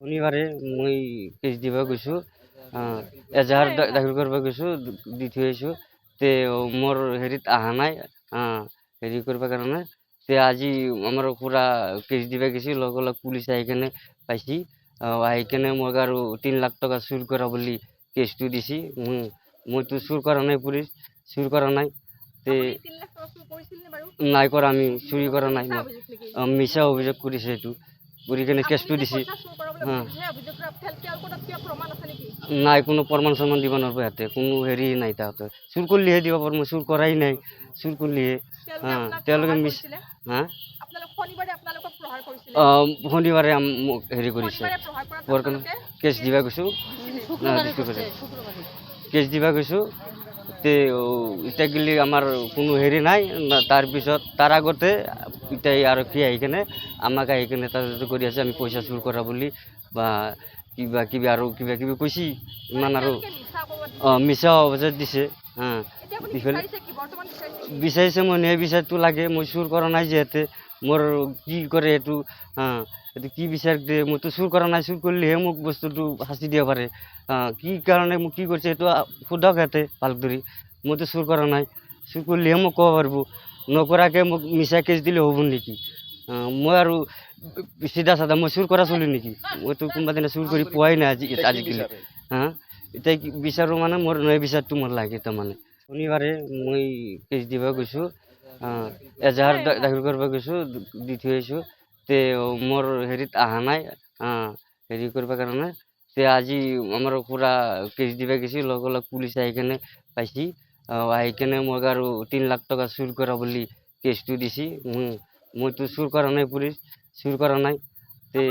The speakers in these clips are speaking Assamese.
শনিবাৰে মই কেছ দিব গৈছোঁ, এজাহাৰ দাখিল কৰিব গৈছোঁ, দি থৈ আহিছোঁ। তে মোৰ হেৰিত অহা নাই, হেৰি কৰিব কাৰণে। তে আজি আমাৰ পুৰা কেছ দিব গৈছে, লগে লগে পুলিচ আহি কেনে পাইছি। আহি কেনে মোক আৰু 3 লাখ টকা চুৰ কৰা বুলি কেছটো দিছে। মইতো চুৰ কৰা নাই, পুলিচ চুৰ কৰা নাই। তে নাই কৰা, আমি চুৰি কৰা নাই। মিছা অভিযোগ কৰিছে, এইটো কৰি কেনে কেছটো দিছে। নাই, কোনো প্ৰমাণ চৰমান দিব নোৱাৰিব, ইয়াতে কোনো হেৰি নাই। তাহাঁতে চুৰ কৰিলেহে দিব পাৰিব, মই চুৰ কৰাই নাই। চুৰ কৰিলেহে তেওঁলোকে শনিবাৰে মোক হেৰি কৰিছে, কেছ দিবা গৈছোঁ, কেছ দিবা গৈছোঁ। তে এতিয়া গেলি আমাৰ কোনো হেৰি নাই। তাৰপিছত তাৰ আগতে এতিয়া আৰক্ষী আহি কেনে আমাক আহি কেনে তদন্ত কৰি আছে, আমি পইচা চুৰ কৰা বুলি বা কিবা কিবি আৰু কিবা কিবি কৈছি। ইমান আৰু মিছা অভিযোগ দিছে। বিচাৰিছে, মই ন্যায় বিচাৰটো লাগে। মই চুৰ কৰা নাই যিহেতু, মোৰ কি কৰে এইটো, এইটো কি বিচাৰ দিয়ে। মইতো চুৰ কৰা নাই, চুৰ কৰিলেহে মোক বস্তুটো শাস্তি দিব পাৰে। কি কাৰণে মোক কি কৰিছে এইটো সোধক ইয়াতে ভাল কৰি। মইতো চুৰ কৰা নাই, চুৰ কৰিলেহে মোক ক'ব পাৰিব। নকৰাকৈ মোক মিছা কেছ দিলে হ'ব নেকি? মই আৰু চিধা চাধা মই চুৰ কৰা চলি নেকি? মইতো কোনোবা দিনা চুৰ কৰি পোৱাই নাই আজিকালি। এতিয়া বিচাৰোঁ মানে মোৰ ন্যায় বিচাৰটো মোৰ লাগে। তাৰমানে শনিবাৰে মই কেছ দিব গৈছোঁ, এজাহাৰ দাখিল কৰিব গৈছোঁ, দি থৈ আহিছোঁ। তে মোৰ হেৰিত অহা নাই, হেৰি কৰিব কাৰণে। তে আজি আমাৰ পুৰা কেছ দিব গৈছে, লগে লগে পুলিচ আহি কেনে পাইছি। আহি কেনে মোক আৰু 3 লাখ টকা চুৰ কৰা বুলি কেছটো দিছে। মইতো চুৰ কৰা নাই, পুলিচ চুৰ কৰা নাই। তে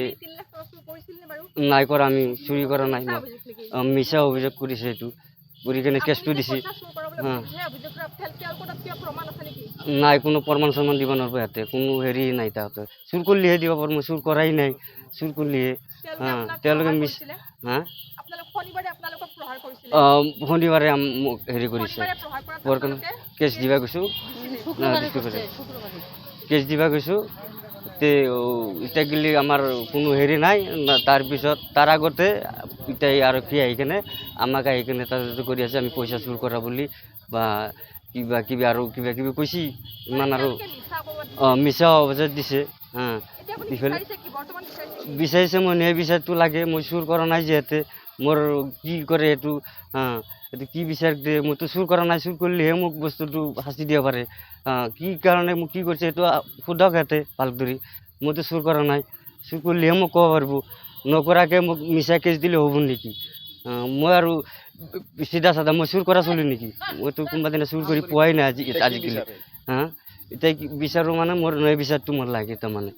নাই কৰা, আমি চুৰি কৰা নাই। মিছা অভিযোগ কৰিছে, এইটো কৰি কেনে কেছটো দিছে। নাই, কোনো প্ৰমাণ চৰমান দিব নোৱাৰিব, ইয়াতে কোনো হেৰি নাই। তাহাঁতে চুৰ কৰিলেহে দিব পাৰিব, মই চুৰ কৰাই নাই। চুৰ কৰিলেহে তেওঁলোকে শনিবাৰে মোক হেৰি কৰিছে, কেছ দিবা গৈছোঁ, কেছ দিবা গৈছোঁ। তে এতিয়া গেলি আমাৰ কোনো হেৰি নাই। তাৰপিছত তাৰ আগতে এতিয়া আৰক্ষী আহি কেনে আমাক আহি কেনে তদন্ত কৰি আছে, আমি পইচা চুৰ কৰা বুলি বা কিবা কিবি আৰু কিবা কিবি কৈছি। ইমান আৰু মিছা অভিযোগ দিছে। বিচাৰিছে, মই ন্যায় বিচাৰটো লাগে। মই চুৰ কৰা নাই যিহেতু, মোৰ কি কৰে এইটো, এইটো কি বিচাৰ দিয়ে। মইতো চুৰ কৰা নাই, চুৰ কৰিলেহে মোক বস্তুটো শাস্তি দিব পাৰে। কি কাৰণে মোক কি কৰিছে এইটো সোধক ইয়াতে ভাল কৰি। মইতো চুৰ কৰা নাই, চুৰ কৰিলেহে মোক ক'ব পাৰিব। নকৰাকৈ মোক মিছা কেছ দিলে হ'ব নেকি? মই আৰু চিধা চাধা মই চুৰ কৰা চলি নেকি? মইতো কোনোবা দিনা চুৰ কৰি পোৱাই নাই আজিকালি। এতিয়া বিচাৰোঁ মানে মোৰ ন্যায় বিচাৰটো মোৰ লাগে। তাৰমানে